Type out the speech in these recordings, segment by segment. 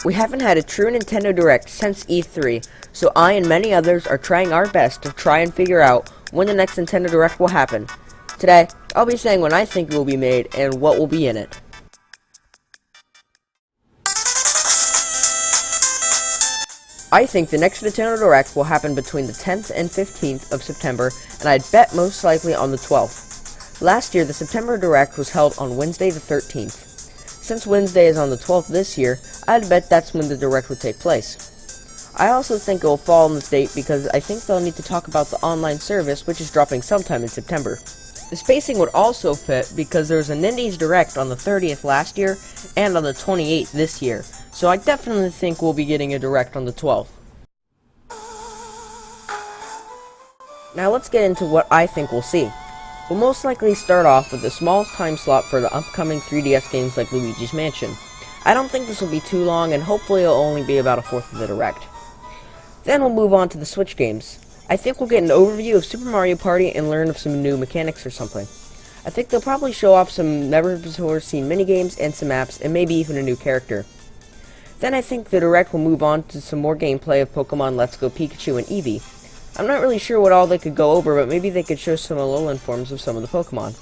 We haven't had a true Nintendo Direct since E3, so I and many others are trying our best to try and figure out when the next Nintendo Direct will happen. Today, I'll be saying when I think it will be made and what will be in it. I think the next Nintendo Direct will happen between the 10th and 15th of September, and I'd bet most likely on the 12th. Last year, the September Direct was held on Wednesday the 13th. Since Wednesday is on the 12th this year, I'd bet that's when the Direct would take place. I also think it will fall on this date because I think they'll need to talk about the online service, which is dropping sometime in September. The spacing would also fit because there was a Nindies Direct on the 30th last year and on the 28th this year, so I definitely think we'll be getting a Direct on the 12th. Now let's get into what I think we'll see. We'll most likely start off with a small time slot for the upcoming 3DS games like Luigi's Mansion. I don't think this will be too long, and hopefully it'll only be about a fourth of the Direct. Then we'll move on to the Switch games. I think we'll get an overview of Super Mario Party and learn of some new mechanics or something. I think they'll probably show off some never-before-seen minigames and some apps, and maybe even a new character. Then I think the Direct will move on to some more gameplay of Pokemon Let's Go Pikachu and Eevee. I'm not really sure what all they could go over, but maybe they could show some Alolan forms of some of the Pokemon.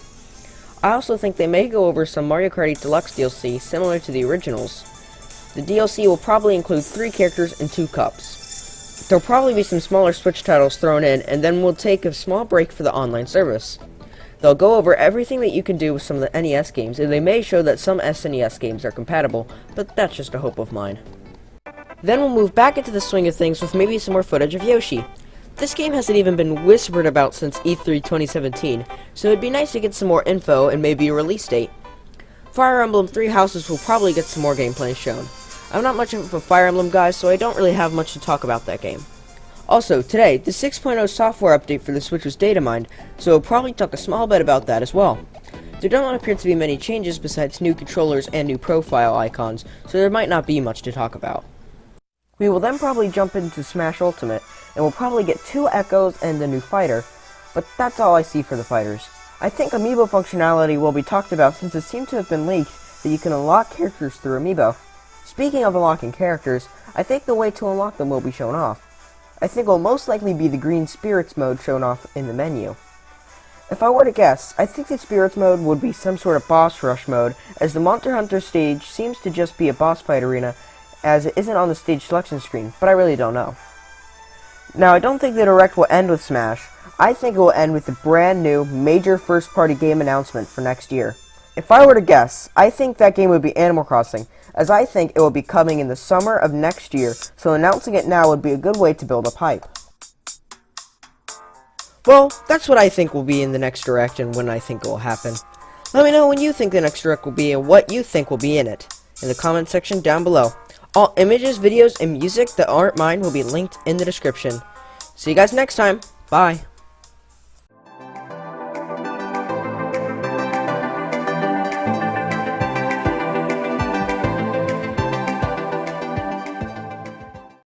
I also think they may go over some Mario Kart 8 Deluxe DLC similar to the originals. The DLC will probably include 3 characters and 2 cups. There'll probably be some smaller Switch titles thrown in, and then we'll take a small break for the online service. They'll go over everything that you can do with some of the NES games, and they may show that some SNES games are compatible, but that's just a hope of mine. Then we'll move back into the swing of things with maybe some more footage of Yoshi. This game hasn't even been whispered about since E3 2017, so it'd be nice to get some more info and maybe a release date. Fire Emblem Three Houses will probably get some more gameplay shown. I'm not much of a Fire Emblem guy, so I don't really have much to talk about that game. Also, today, the 6.0 software update for the Switch was data mined, so we'll probably talk a small bit about that as well. There don't appear to be many changes besides new controllers and new profile icons, so there might not be much to talk about. We will then probably jump into Smash Ultimate, and we'll probably get 2 Echoes and a new fighter, but that's all I see for the fighters. I think Amiibo functionality will be talked about since it seemed to have been leaked that you can unlock characters through Amiibo. Speaking of unlocking characters, I think the way to unlock them will be shown off. I think it will most likely be the Green Spirits mode shown off in the menu. If I were to guess, I think the Spirits mode would be some sort of boss rush mode, as the Monster Hunter stage seems to just be a boss fight arena, as it isn't on the stage selection screen, but I really don't know. Now, I don't think the Direct will end with Smash. I think it will end with a brand new, major first-party game announcement for next year. If I were to guess, I think that game would be Animal Crossing, as I think it will be coming in the summer of next year, so announcing it now would be a good way to build up hype. Well, that's what I think will be in the next Direct and when I think it will happen. Let me know when you think the next Direct will be and what you think will be in it, in the comment section down below. All images, videos, and music that aren't mine will be linked in the description. See you guys next time. Bye.